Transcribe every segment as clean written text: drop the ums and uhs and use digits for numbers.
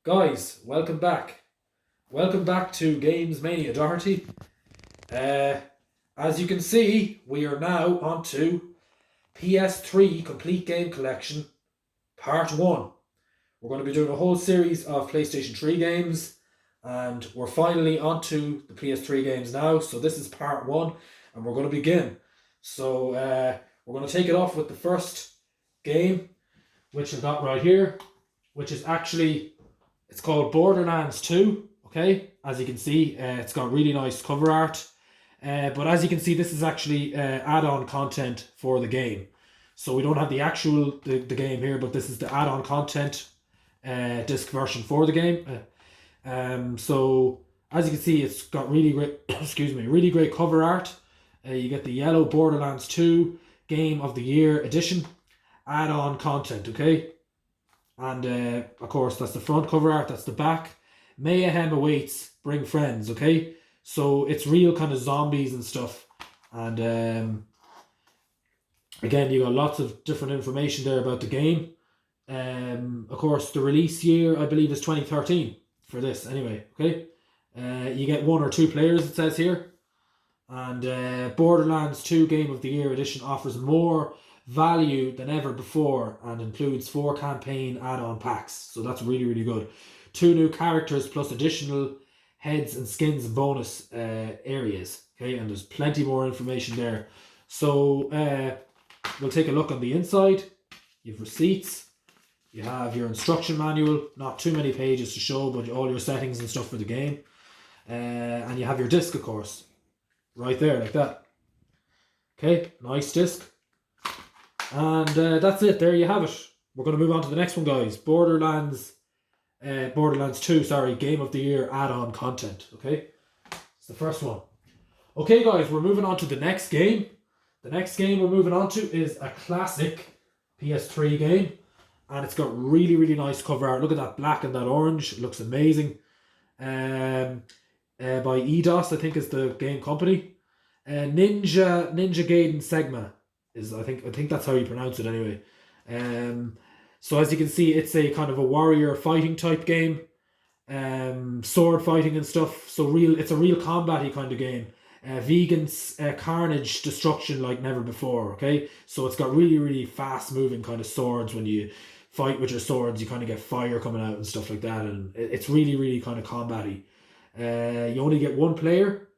Guys, welcome back. Welcome back to Games Mania Doherty. Uh, as you can see, we are now onto PS3 Complete Game Collection Part 1. We're going to be doing a whole series of PlayStation 3 games, and we're finally onto the PS3 games now. So this is Part 1, and we're going to begin. So we're going to take it off with the first game, which I've got right here, which is actually... It's called Borderlands 2, okay? As you can see, it's got really nice cover art. But as you can see, this is actually add-on content for the game. So we don't have the actual the game here, but this is the add-on content disc version for the game. So as you can see, it's got really great, really great cover art. You get the yellow Borderlands 2 Game of the Year edition add-on content, okay? And of course, that's the front cover art, that's the back. Mayhem awaits, bring friends, okay? So it's real kind of zombies and stuff. And again, you got lots of different information there about the game. Of course, the release year, I believe, is 2013 for this anyway, okay? You get 1 or 2 players, it says here. And Borderlands 2 Game of the Year edition offers more value than ever before and includes 4 campaign add-on packs, so that's really, really good. 2 new characters plus additional heads and skins and bonus areas, okay? And there's plenty more information there. So we'll take a look on the inside. You have receipts, you have your instruction manual, not too many pages to show, but all your settings and stuff for the game, and you have your disc, of course, right there, like that. Okay, nice disc. And that's it. There you have it. We're going to move on to the next one, guys. Borderlands 2, Game of the Year add-on content. Okay, it's the first one. Okay, guys, we're moving on to the next game. The next game we're moving on to is a classic PS3 game, and it's got really, really nice cover art. Look at that black and that orange. It looks amazing. By Eidos, I think is the game company. Ninja Gaiden Segma. I think that's how you pronounce it anyway. So as you can see, it's a kind of a warrior fighting type game, sword fighting and stuff. So it's a real combat-y kind of game. Vegan carnage destruction like never before. Okay, so it's got really, really fast moving kind of swords. When you fight with your swords, you kind of get fire coming out and stuff like that, and it's really, really kind of combat-y. You only get 1 player.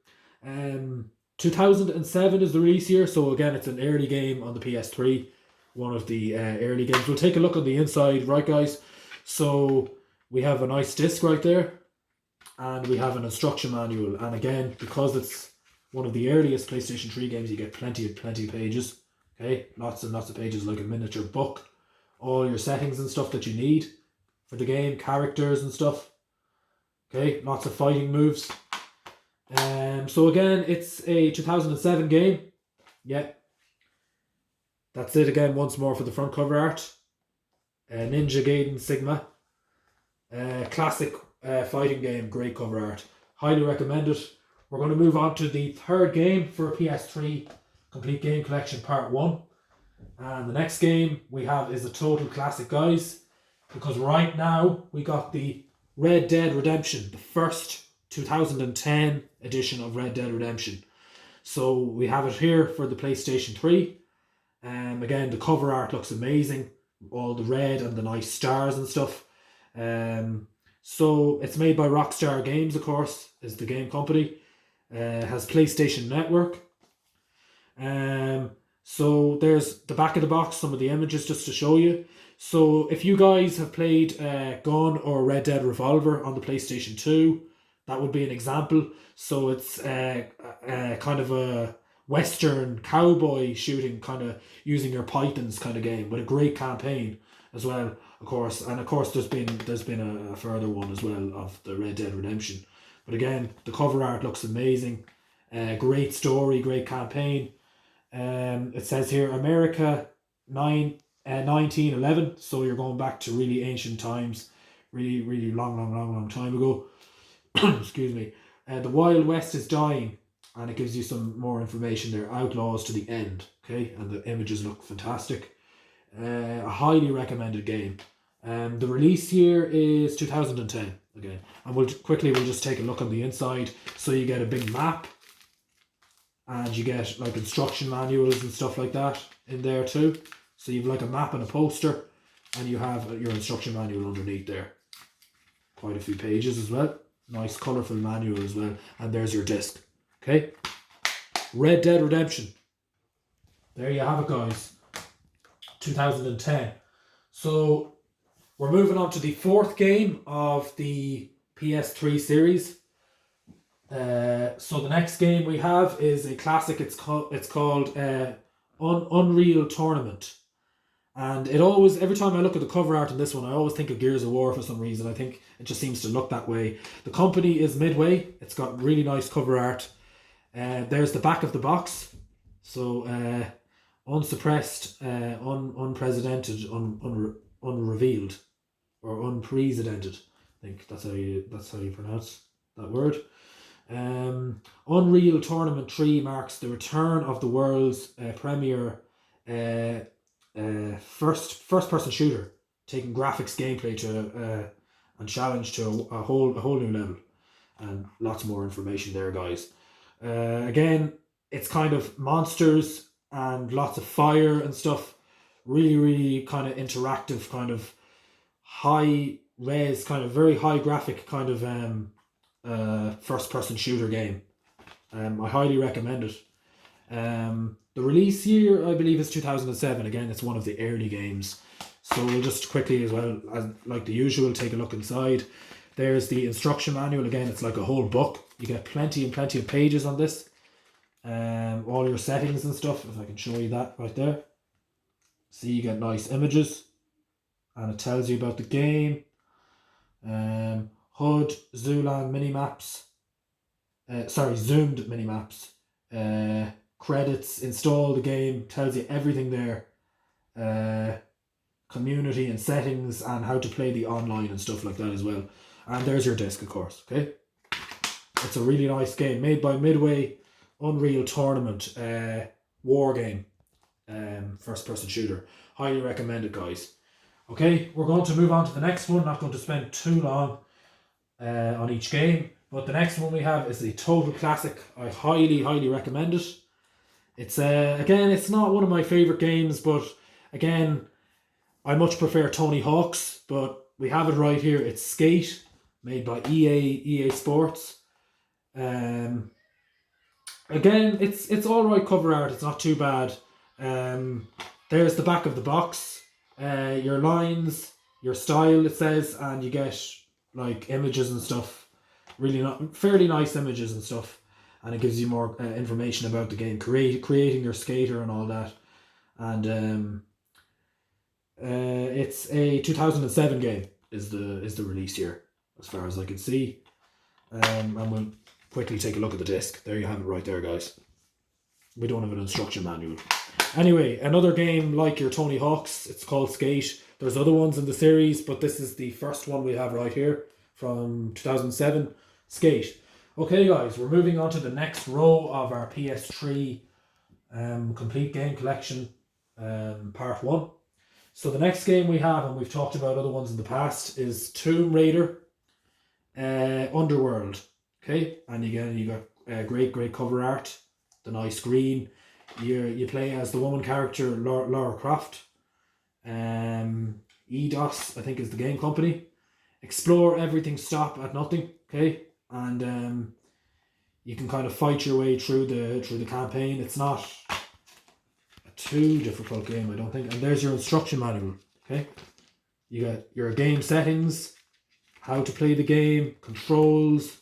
2007 is the release year, so again, it's an early game on the PS3, one of the early games. We'll take a look on the inside, right, guys? So we have a nice disc right there, and we have an instruction manual. And again, because it's one of the earliest PlayStation 3 games, you get plenty of pages. Okay, lots and lots of pages, like a miniature book. All your settings and stuff that you need for the game, characters and stuff. Okay, lots of fighting moves. So again, it's a 2007 game. Yeah. That's it again, once more for the front cover art. Ninja Gaiden Sigma. Classic fighting game, great cover art. Highly recommend it. We're going to move on to the third game for PS3 Complete Game Collection Part 1. And the next game we have is a total classic, guys. Because right now, we got the Red Dead Redemption, the first 2010 edition of Red Dead Redemption. So we have it here for the PlayStation 3. Again, the cover art looks amazing. All the red and the nice stars and stuff. So it's made by Rockstar Games, of course, is the game company. Has PlayStation Network. So there's the back of the box, some of the images just to show you. So if you guys have played Gun or Red Dead Revolver on the PlayStation 2, that would be an example. So it's kind of a Western cowboy shooting, kind of using your pythons kind of game, with a great campaign as well, of course. And of course, there's been a further one as well of the Red Dead Redemption. But again, the cover art looks amazing. Great story, great campaign. It says here America 1911, so you're going back to really ancient times, really long time ago. Excuse me. The Wild West is dying, and it gives you some more information there. Outlaws to the end, okay? And the images look fantastic. A highly recommended game. The release year is 2010 again. And we'll just take a look on the inside. So you get a big map, and you get like instruction manuals and stuff like that in there too. So you've like a map and a poster, and you have your instruction manual underneath there. Quite a few pages as well. Nice colourful manual as well. And there's your disc. Okay. Red Dead Redemption. There you have it, guys. 2010. So we're moving on to the fourth game of the PS3 series. So the next game we have is a classic. It's called Unreal Tournament. And it always, every time I look at the cover art in this one, I always think of Gears of War for some reason. I think it just seems to look that way. The company is Midway. It's got really nice cover art. There's the back of the box. So unsuppressed, unprecedented, unrevealed, or unprecedented. I think that's how you pronounce that word. Unreal Tournament 3 marks the return of the world's premier first person shooter, taking graphics, gameplay to and challenge to a whole new level, and lots more information there, guys. Again, it's kind of monsters and lots of fire and stuff. Really kind of interactive, kind of high res, kind of very high graphic kind of first person shooter game. I highly recommend it. The release year, I believe, is 2007. Again, it's one of the early games. So we'll just quickly, as well as like the usual, take a look inside. There's the instruction manual. Again, it's like a whole book. You get plenty of pages on this. All your settings and stuff, if I can show you that right there. See, you get nice images, and it tells you about the game. HUD, Zooland minimaps. Zoomed minimaps. Credits, install the game, tells you everything there. Community and settings, and how to play the online and stuff like that as well. And there's your disc, of course. Okay, it's a really nice game made by Midway. Unreal Tournament, war game, first person shooter. Highly recommend it, guys. Okay, we're going to move on to the next one. Not going to spend too long on each game, but the next one we have is a total classic. I highly recommend it. It's again, it's not one of my favorite games, but again, I much prefer Tony Hawk's. But we have it right here. It's Skate, made by EA Sports. Again, it's all right cover art. It's not too bad. There's the back of the box. Your lines, your style, it says, and you get like images and stuff. Really fairly nice images and stuff, and it gives you more information about the game, creating your skater and all that. And it's a 2007 game is the release year, as far as I can see. And we'll quickly take a look at the disc. There you have it right there, guys. We don't have an instruction manual. Anyway, another game like your Tony Hawk's. It's called Skate. There's other ones in the series, but this is the first one we have right here from 2007. Skate. Okay, guys, we're moving on to the next row of our PS3 complete game collection, part 1. So the next game we have, and we've talked about other ones in the past, is Tomb Raider Underworld. Okay, and again, you got great cover art, the nice green. You play as the woman character Lara Croft. Eidos, I think, is the game company. Explore everything, stop at nothing. Okay, and you can kind of fight your way through the campaign. It's not a too difficult game, I don't think. And there's your instruction manual. Okay, you got your game settings, how to play the game, controls,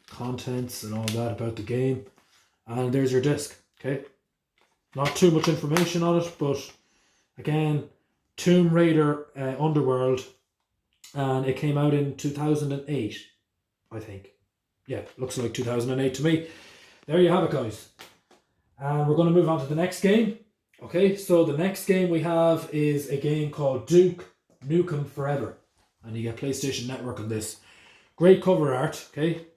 contents and all that about the game, and there's your disc. Okay, not too much information on it, but again, Tomb Raider Underworld, and it came out in 2008, I think. Yeah, looks like 2008 to me. There you have it, guys. And we're going to move on to the next game. Okay, so the next game we have is a game called Duke Nukem Forever, and you get PlayStation Network on this. Great cover art. Okay.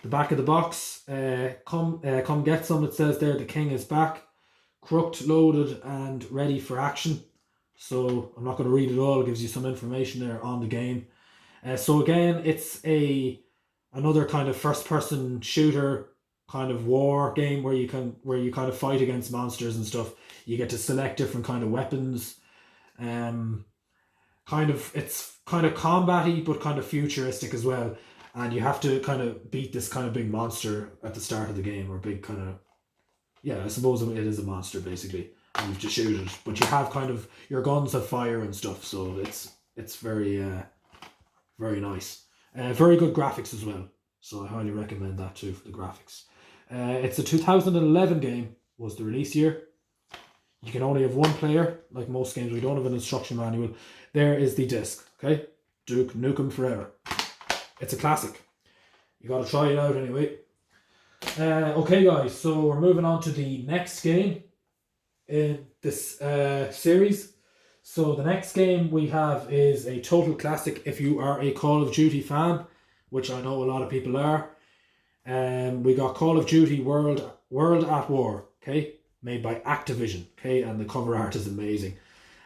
The back of the box, come get some, it says there, the king is back. crooked, loaded, and ready for action. So I'm not going to read it all. It gives you some information there on the game. So again, it's another kind of first-person shooter kind of war game where you kind of fight against monsters and stuff. You get to select different kind of weapons. It's kind of combat-y, but kind of futuristic as well. And you have to kind of beat this kind of big monster at the start of the game, or big kind of, yeah, I suppose it is a monster basically. And you have to shoot it, but you have kind of, your guns have fire and stuff, so it's very very nice. Very good graphics as well, so I highly recommend that too for the graphics. It's a 2011 game, was the release year. You can only have one player, like most games. We don't have an instruction manual. There is the disc, okay? Duke Nukem Forever. It's a classic. You got to try it out anyway. Okay, guys, so we're moving on to the next game in this series. So the next game we have is a total classic if you are a Call of Duty fan, which I know a lot of people are. We got Call of Duty World at War, okay? Made by Activision, okay? And the cover art is amazing.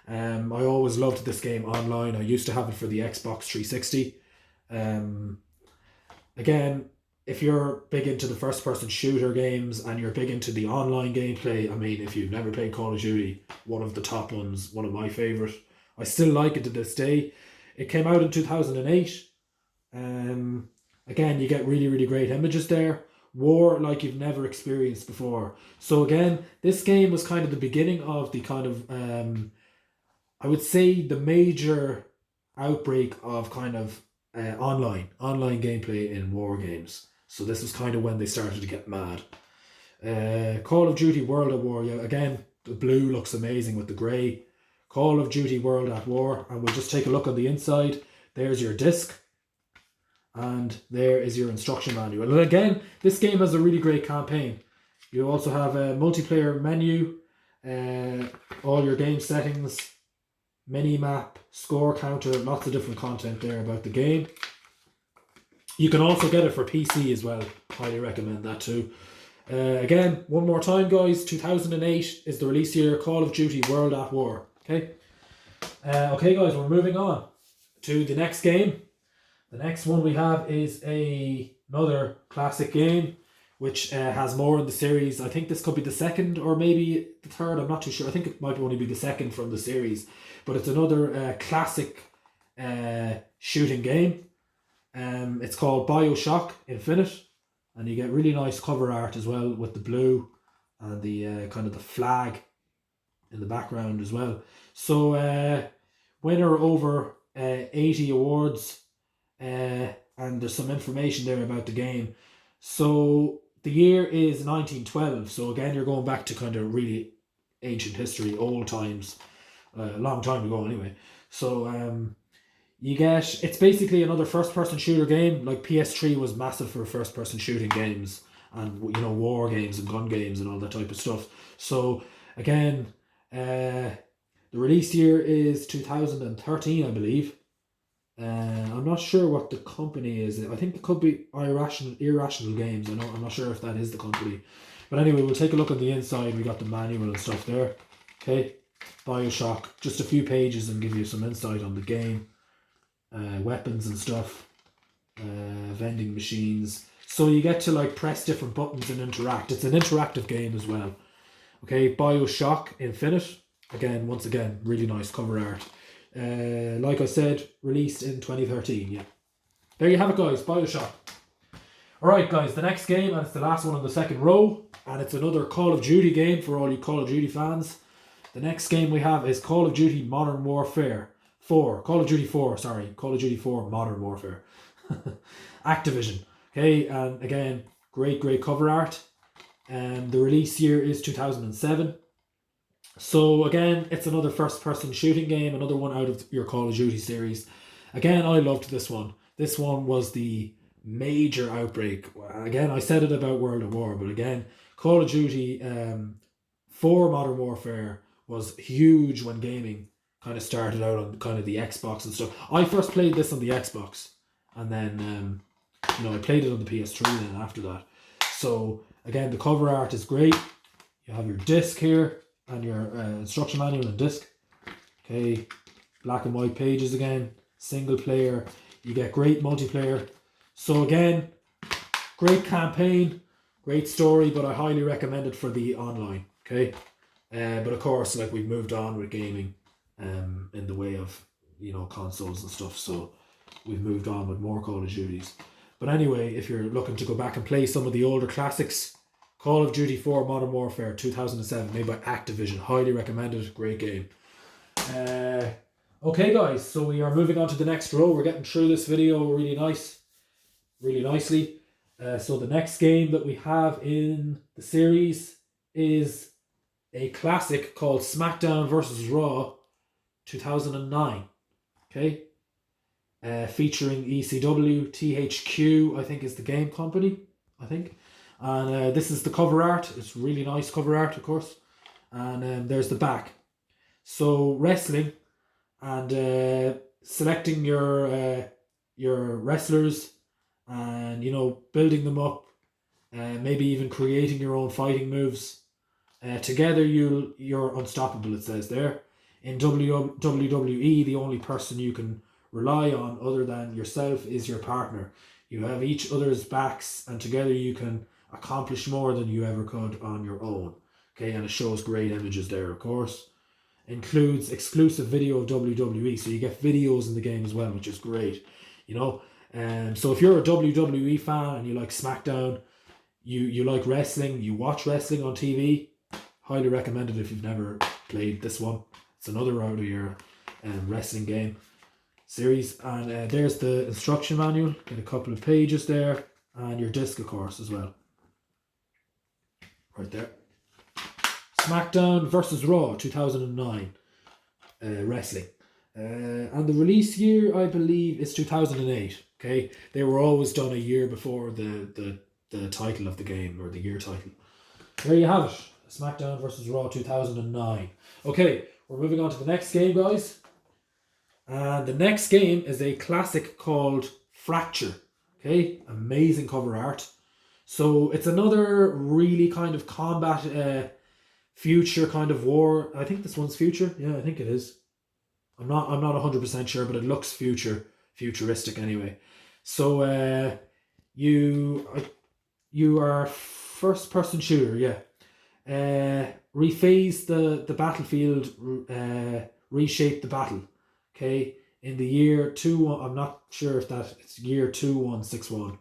I always loved this game online. I used to have it for the Xbox 360. Again, if you're big into the first-person shooter games and you're big into the online gameplay, I mean, if you've never played Call of Duty, one of the top ones, one of my favourite. I still like it to this day. It came out in 2008. Again, you get really, really great images there. War like you've never experienced before. So again, this game was kind of the beginning of the kind of, I would say, the major outbreak of kind of online gameplay in war games. So this was kind of when they started to get mad. Call of Duty World at War. Yeah, again, the blue looks amazing with the grey. Call of Duty World at War. And we'll just take a look on the inside. There's your disc. And there is your instruction manual. And again, this game has a really great campaign. You also have a multiplayer menu. All your game settings. Mini-map. Score counter. Lots of different content there about the game. You can also get it for PC as well. Highly recommend that too. Again, one more time, guys. 2008 is the release year. Call of Duty World at War. Okay. Okay, guys, we're moving on to the next game. The next one we have is another classic game, which has more in the series. I think this could be the second or maybe the third. I'm not too sure. I think it might only be the second from the series. But it's another classic shooting game. It's called Bioshock Infinite, and you get really nice cover art as well with the blue and the kind of the flag in the background as well. So winner over 80 awards, and there's some information there about the game. So the year is 1912. So again, you're going back to kind of really ancient history, old times, a long time ago anyway. So it's basically another first-person shooter game. Like PS3 was massive for first-person shooting games and, you know, war games and gun games and all that type of stuff. So again, the release year is 2013, I believe. I'm not sure what the company is. I think it could be Irrational Games. I'm not sure if that is the company. But anyway, we'll take a look on the inside. We got the manual and stuff there. Okay, Bioshock. Just a few pages and give you some insight on the game. Weapons and stuff, vending machines, so you get to like press different buttons and interact. It's an interactive game as well. Okay, Bioshock Infinite, once again really nice cover art. Like I said, released in 2013. Yeah, there you have it, guys. Bioshock. Alright, guys, the next game, and it's the last one on the second row, and it's another Call of Duty game for all you Call of Duty fans. The next game we have is Call of Duty Modern Warfare 4. Call of Duty 4, sorry. Call of Duty 4 Modern Warfare. Activision. Okay, and again, great cover art. The release year is 2007. So again, it's another first-person shooting game, another one out of your Call of Duty series. Again, I loved this one. This one was the major outbreak. Again, I said it about World at War, but again, Call of Duty 4 Modern Warfare was huge when gaming kind of started out on kind of the Xbox and stuff. I first played this on the Xbox, and then I played it on the PS3 then after that. So again, the cover art is great. You have your disc here. and your instruction manual and disc. Okay, black and white pages again, single player. You get great multiplayer. So again, great campaign, great story, but I highly recommend it for the online. Okay, but of course, like, we've moved on with gaming, in the way of, you know, consoles and stuff. So we've moved on with more Call of Duties. But anyway, if you're looking to go back and play some of the older classics, Call of Duty 4 Modern Warfare 2007, made by Activision, highly recommended, great game. Okay guys, so we are moving on to the next row. We're getting through this video really nicely. So the next game that we have in the series is a classic called Smackdown versus Raw 2009. Okay, featuring ECW, THQ, I think is the game company, I think. And this is the cover art. It's really nice cover art, of course. And there's the back. So wrestling and selecting your wrestlers, and, you know, building them up, maybe even creating your own fighting moves. Together you're unstoppable, it says there. In WWE, the only person you can rely on other than yourself is your partner. You have each other's backs, and together you can accomplish more than you ever could on your own. Okay, and it shows great images there, of course. Includes exclusive video of WWE, so you get videos in the game as well, which is great, you know. So if you're a WWE fan and you like SmackDown, you like wrestling, you watch wrestling on TV, highly recommend it if you've never played this one. It's another out of your wrestling game series. And there's the instruction manual, get a couple of pages there, and your disc, of course, as well. Right there. Smackdown versus Raw 2009 wrestling. And the release year, I believe, is 2008. Okay, they were always done a year before the title of the game, or the year title. There you have it. Smackdown versus Raw 2009. Okay, we're moving on to the next game, guys. And the next game is a classic called Fracture. Okay, amazing cover art. So it's another really kind of combat, future kind of war. I think this one's future. Yeah, I think it is. I'm not 100% sure, but it looks futuristic anyway. So you are first person shooter, yeah. Rephase the battlefield, reshape the battle. Okay, in the year 2, I'm not sure if it's year 2161.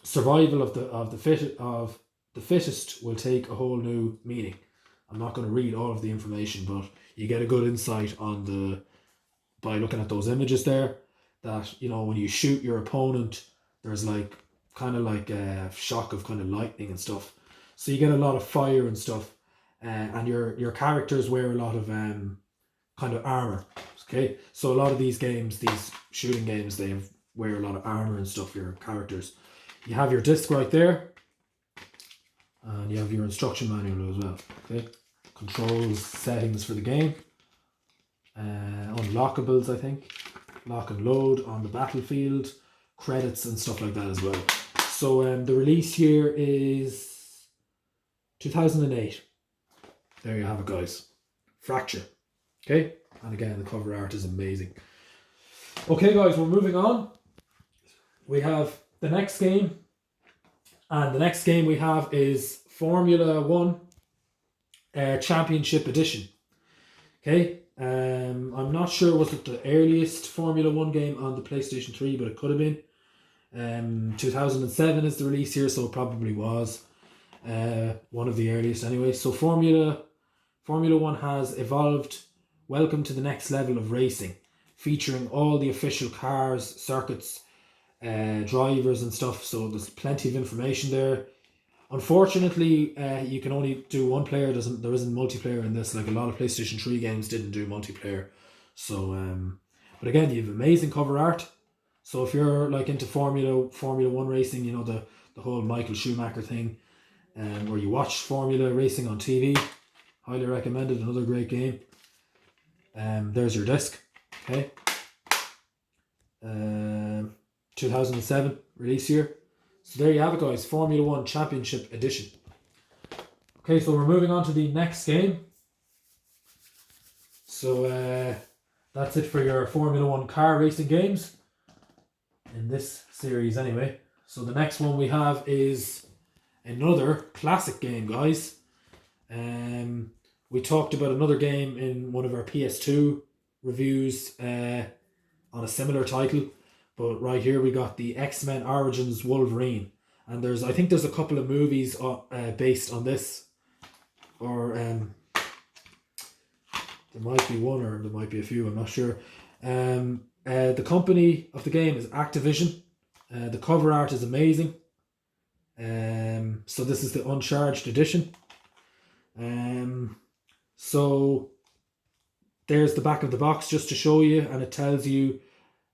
Survival of the fittest will take a whole new meaning. I'm not going to read all of the information, but you get a good insight by looking at those images there, that, you know, when you shoot your opponent, there's like kind of like a shock of kind of lightning and stuff. So you get a lot of fire and stuff, and your characters wear a lot of kind of armor. Okay, so a lot of these games, these shooting games, they wear a lot of armor and stuff, your characters. You have your disc right there, and you have your instruction manual as well. Okay, controls, settings for the game, unlockables, I think, lock and load on the battlefield, credits and stuff like that as well. So the release year is 2008. There you have it, guys. Fracture. Okay, and again, the cover art is amazing. Okay, guys, we're moving on. We have the next game, and the next game we have is Formula 1 Championship Edition. Okay, I'm not sure was it the earliest Formula 1 game on the PlayStation 3, but it could have been. 2007 is the release here, so it probably was one of the earliest anyway. So Formula 1 has evolved. Welcome to the next level of racing, featuring all the official cars, circuits, drivers and stuff. So there's plenty of information there. Unfortunately, you can only do one player. There isn't multiplayer in this. Like, a lot of PlayStation 3 games didn't do multiplayer. So, but again, you have amazing cover art. So if you're like into Formula 1 racing, you know, the whole Michael Schumacher thing, where you watch Formula racing on TV, highly recommended. Another great game. There's your disc. Okay. 2007 release year. So there you have it, guys. Formula 1 Championship Edition. Okay, so we're moving on to the next game. So that's it for your Formula 1 car racing games. In this series anyway. So the next one we have is another classic game, guys. We talked about another game in one of our PS2 reviews on a similar title. But right here we got the X-Men Origins Wolverine. And I think there's a couple of movies based on this. Or there might be one or there might be a few, I'm not sure. The company of the game is Activision. The cover art is amazing. So this is the uncharged edition. So there's the back of the box just to show you, and it tells you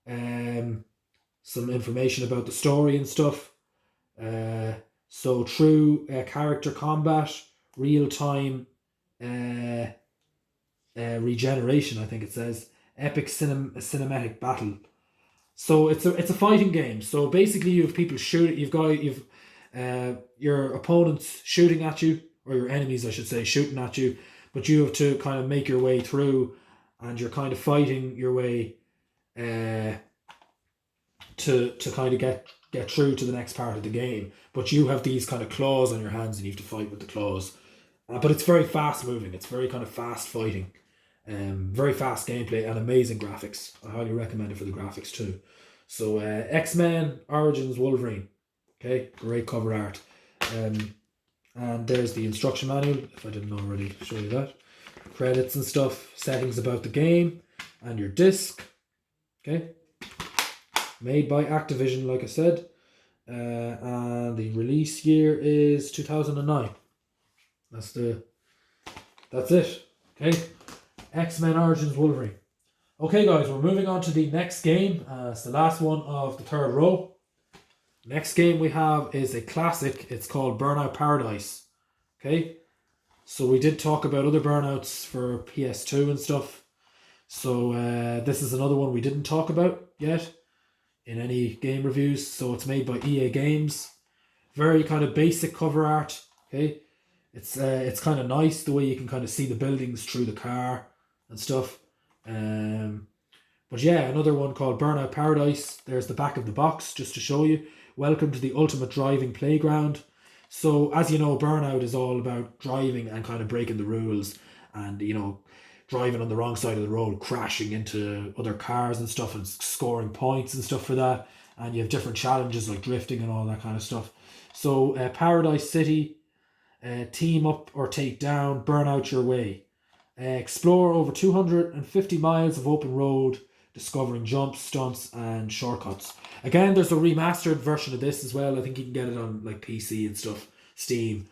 some information about the story and stuff. So true character combat, real time regeneration, I think it says, epic cinematic battle. So it's a fighting game. So basically you have people shooting. You've your opponents shooting at you, or your enemies, I should say, shooting at you. But you have to kind of make your way through, and you're kind of fighting your way to kind of get through to the next part of the game. But you have these kind of claws on your hands, and you have to fight with the claws. But it's very fast moving. It's very kind of fast fighting. Very fast gameplay and amazing graphics. I highly recommend it for the graphics too. So X-Men Origins Wolverine. Okay, great cover art. And there's the instruction manual, if I didn't already show you that. Credits and stuff, settings about the game, and your disc. Okay. Made by Activision, like I said. And the release year is 2009. That's it. Okay. X-Men Origins Wolverine. Okay, guys, we're moving on to the next game. It's the last one of the third row. Next game we have is a classic. It's called Burnout Paradise. Okay, so we did talk about other Burnouts for PS2 and stuff. So this is another one we didn't talk about yet in any game reviews. So it's made by EA Games. Very kind of basic cover art. Okay, it's kind of nice the way you can kind of see the buildings through the car and stuff. But yeah, another one called Burnout Paradise. There's the back of the box just to show you. Welcome to the ultimate driving playground. So as you know, Burnout is all about driving and kind of breaking the rules, and you know, driving on the wrong side of the road, crashing into other cars and stuff, and scoring points and stuff for that. And you have different challenges like drifting and all that kind of stuff. So Paradise City, team up or take down, burn out your way. Explore over 250 miles of open road, discovering jumps, stunts, and shortcuts. Again, there's a remastered version of this as well. I think you can get it on like PC and stuff, Steam.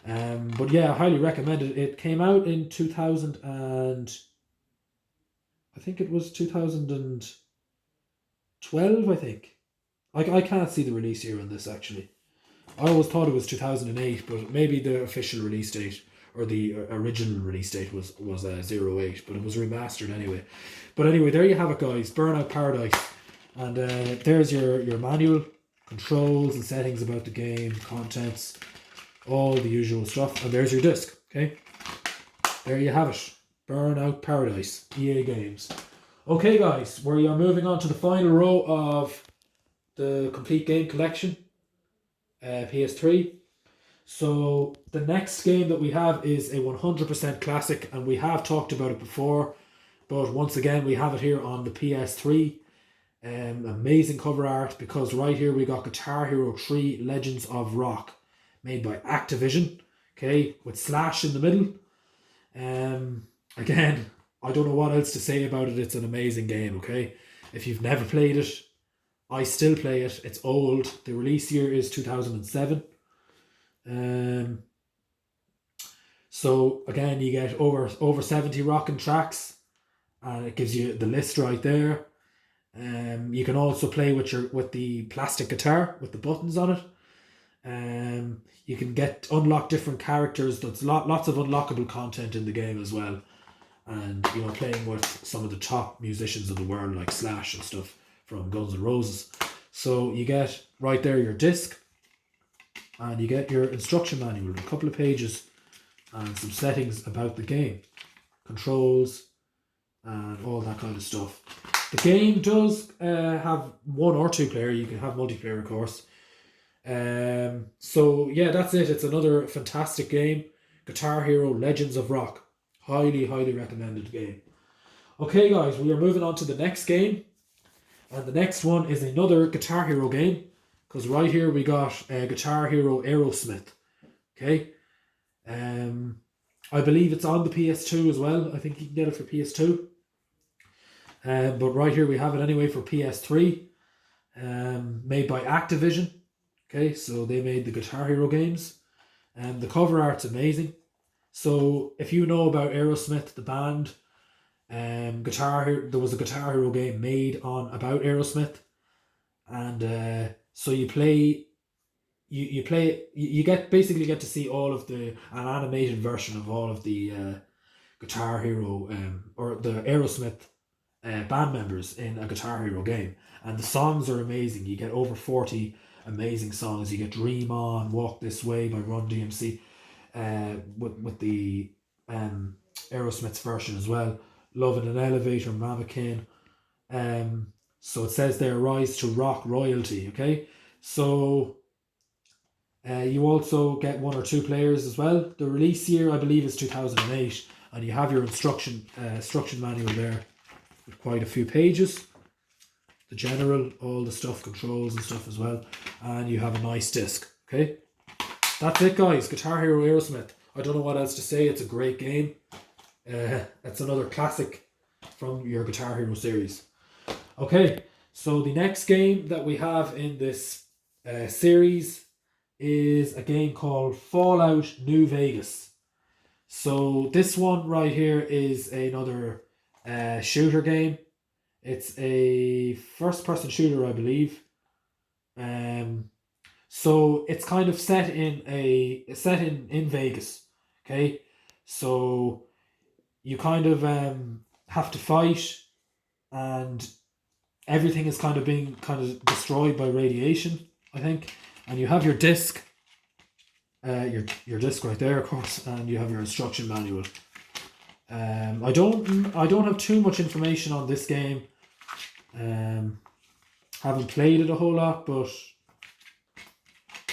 But yeah, I highly recommend it. It came out in 2000 and I think it was 2012, I think. I can't see the release year on this actually. I always thought it was 2008, but maybe the official release date or the original release date was 08, but it was remastered anyway. But anyway, there you have it, guys. Burnout Paradise. And there's your manual, controls and settings about the game, contents, all the usual stuff. And there's your disc, okay? There you have it. Burnout Paradise, EA Games. Okay, guys, we are moving on to the final row of the complete game collection, PS3. So the next game that we have is a 100% classic, and we have talked about it before, but once again we have it here on the PS3. Amazing cover art, because right here we got Guitar Hero 3 Legends of Rock, made by Activision, okay, with Slash in the middle. Again, I don't know what else to say about it. It's an amazing game, okay? If you've never played it, I still play it. It's old. The release year is 2007. So again, you get over 70 rocking tracks, and it gives you the list right there. You can also play with the plastic guitar with the buttons on it. You can unlock different characters. There's lots of unlockable content in the game as well, and you know, playing with some of the top musicians of the world like Slash and stuff from Guns N' Roses. So you get right there your disc, and you get your instruction manual, a couple of pages and some settings about the game, controls, and all that kind of stuff. The game does have 1 or 2 player. You can have multiplayer, of course. So yeah, that's it. It's another fantastic game. Guitar Hero Legends of Rock. Highly, highly recommended game. Okay, guys, we are moving on to the next game. And the next one is another Guitar Hero game. Because right here we got Guitar Hero Aerosmith. Okay. I believe it's on the PS2 as well. I think you can get it for PS2. But right here we have it anyway for PS3. Made by Activision. Okay, so they made the Guitar Hero games. The cover art's amazing. So if you know about Aerosmith, the band, there was a Guitar Hero game made about Aerosmith, and so you basically get to see all of an animated version of all of the Guitar Hero or the Aerosmith band members in a Guitar Hero game, and the songs are amazing. You get over 40 amazing songs. You get Dream On, Walk This Way by Run DMC, with the Aerosmith's version as well. Love in an Elevator, Mannequin. So it says there, Rise to Rock Royalty. Okay, so you also get 1 or 2 players as well. The release year, I believe, is 2008, and you have your instruction manual there with quite a few pages. The general, all the stuff, controls and stuff as well, and you have a nice disc. Okay, that's it, guys. Guitar Hero Aerosmith. I don't know what else to say. It's a great game. It's another classic from your Guitar Hero series. Okay, so the next game that we have in this series is a game called Fallout New Vegas. So this one right here is another shooter game. It's a first-person shooter, I believe. So it's kind of set in Vegas. Okay, so you kind of have to fight, and everything is kind of being destroyed by radiation, I think. And you have your disc, your disc right there, of course, and you have your instruction manual. I don't have too much information on this game. Haven't played it a whole lot, but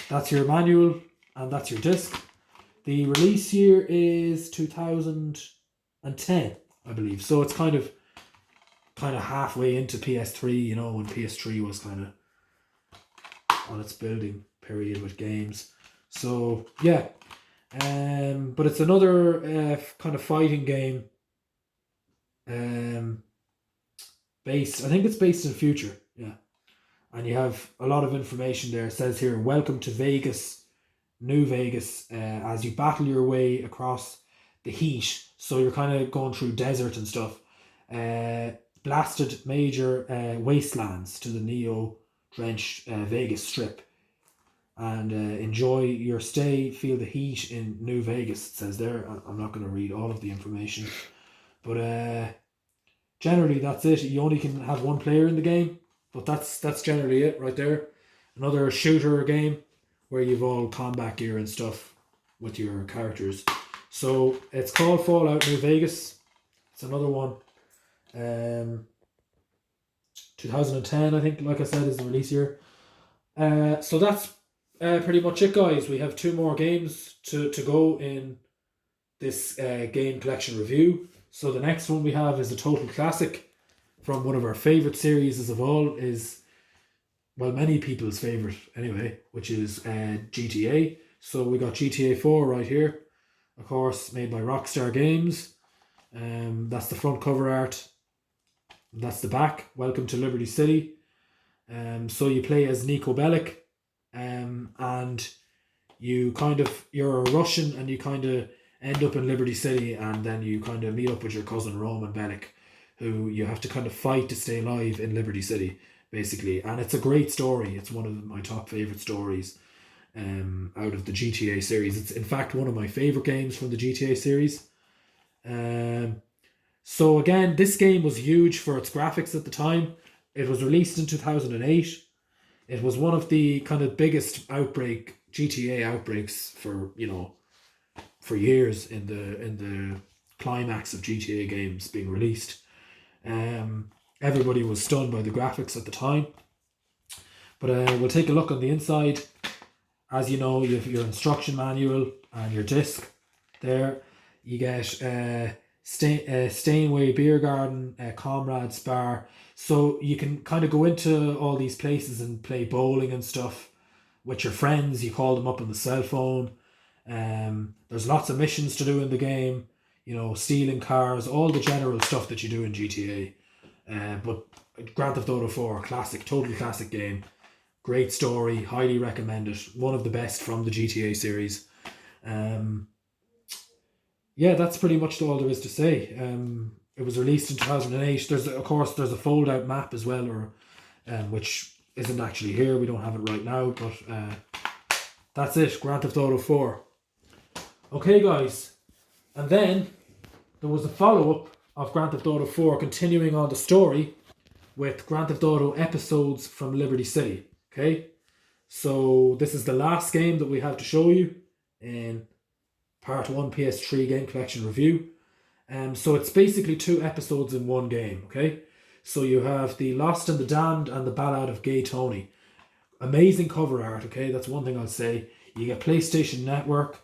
that's your manual and that's your disc. The release year is 2010, I believe. So it's kind of halfway into PS3, you know, when PS3 was kind of on its building period with games. So yeah, but it's another kind of fighting game. I think it's based in the future, yeah. And you have a lot of information there. It says here, welcome to Vegas, New Vegas, as you battle your way across the heat. So you're kind of going through desert and stuff. Blasted major wastelands to the neo-drenched Vegas Strip. And enjoy your stay, feel the heat in New Vegas, it says there. I'm not going to read all of the information. But generally that's it. You only can have 1 player in the game. But that's generally it right there. Another shooter game where you've all combat gear and stuff with your characters. So it's called Fallout New Vegas. It's another one. 2010, I think, like I said, is the release year. So that's pretty much it, guys. We have 2 more games to go in this game collection review. So the next one we have is a total classic from one of our favourite series of all, is, well, many people's favourite anyway, which is GTA. So we got GTA 4 right here, of course, made by Rockstar Games. That's the front cover art. That's the back. Welcome to Liberty City. So you play as Niko Bellic, and you're a Russian, and you kind of end up in Liberty City, and then you kind of meet up with your cousin Roman Bellic, who you have to kind of fight to stay alive in Liberty City, basically. And it's a great story. It's one of my top favourite stories out of the GTA series. It's in fact one of my favourite games from the GTA series. So again, this game was huge for its graphics at the time. It was released in 2008. It was one of the kind of biggest GTA outbreaks for for years in the climax of GTA games being released. Everybody was stunned by the graphics at the time. But we'll take a look on the inside. As you know, you have your instruction manual and your disc there. You get Steinway Beer Garden, Comrades Bar. So you can kind of go into all these places and play bowling and stuff with your friends. You call them up on the cell phone. There's lots of missions to do in the game. You know, stealing cars, all the general stuff that you do in GTA. But Grand Theft Auto 4, classic, totally classic game. Great story, highly recommend it. One of the best from the GTA series. Yeah, that's pretty much all there is to say. It was released in 2008. There's a fold-out map as well, or which isn't actually here. We don't have it right now, but that's it. Grand Theft Auto 4. Okay, guys, and then there was a follow-up of Grand Theft Auto 4, continuing on the story with Grand Theft Auto Episodes from Liberty City. Okay, so this is the last game that we have to show you in Part 1 PS3 Game Collection Review. So it's basically 2 episodes in one game, okay? So you have the Lost and the Damned and the Ballad of Gay Tony. Amazing cover art, okay? That's one thing I'll say. You get PlayStation Network.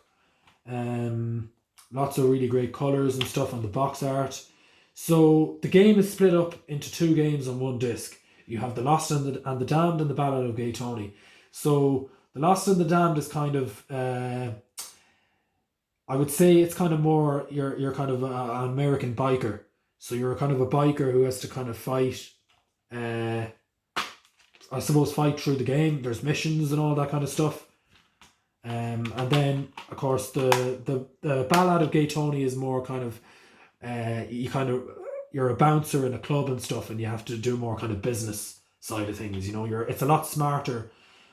Lots of really great colours and stuff on the box art. So the game is split up into 2 games on one disc. You have the Lost and the Damned and the Ballad of Gay Tony. So the Lost and the Damned is kind of... I would say it's kind of more, you're kind of an American biker. So you're kind of a biker who has to kind of fight, I suppose fight through the game. There's missions and all that kind of stuff. And then, of course, the Ballad of Gay Tony is more kind of, you're a bouncer in a club and stuff, and you have to do more kind of business side of things. You know, it's a lot smarter.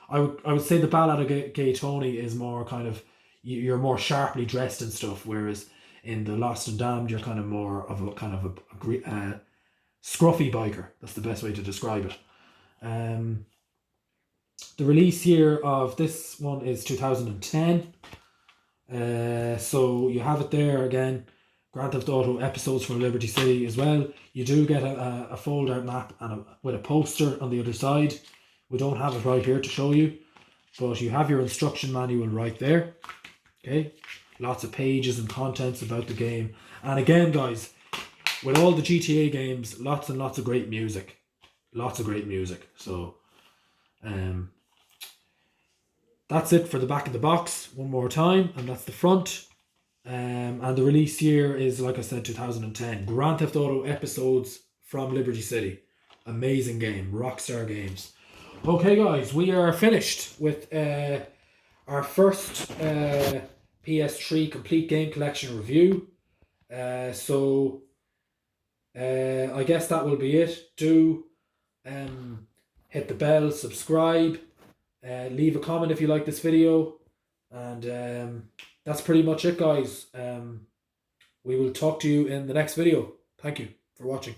I would say the Ballad of Gay Tony is more kind of, you're more sharply dressed and stuff, whereas in the Lost and Damned you're kind of more of a kind of a scruffy biker. That's the best way to describe it. The release year of this one is 2010. So you have it there again. Grand Theft Auto Episodes from Liberty City as well. You do get a fold-out map and with a poster on the other side. We don't have it right here to show you, but you have your instruction manual right there. Okay, lots of pages and contents about the game. And again, guys, with all the GTA games, lots and lots of great music. Lots of great music. So, that's it for the back of the box. One more time, and that's the front. And the release year is, like I said, 2010. Grand Theft Auto Episodes from Liberty City. Amazing game. Rockstar Games. Okay, guys, we are finished with our first PS3 Complete Game Collection review. So I guess that will be it. Do hit the bell, subscribe, leave a comment if you like this video, and that's pretty much it, guys. We will talk to you in the next video. Thank you for watching.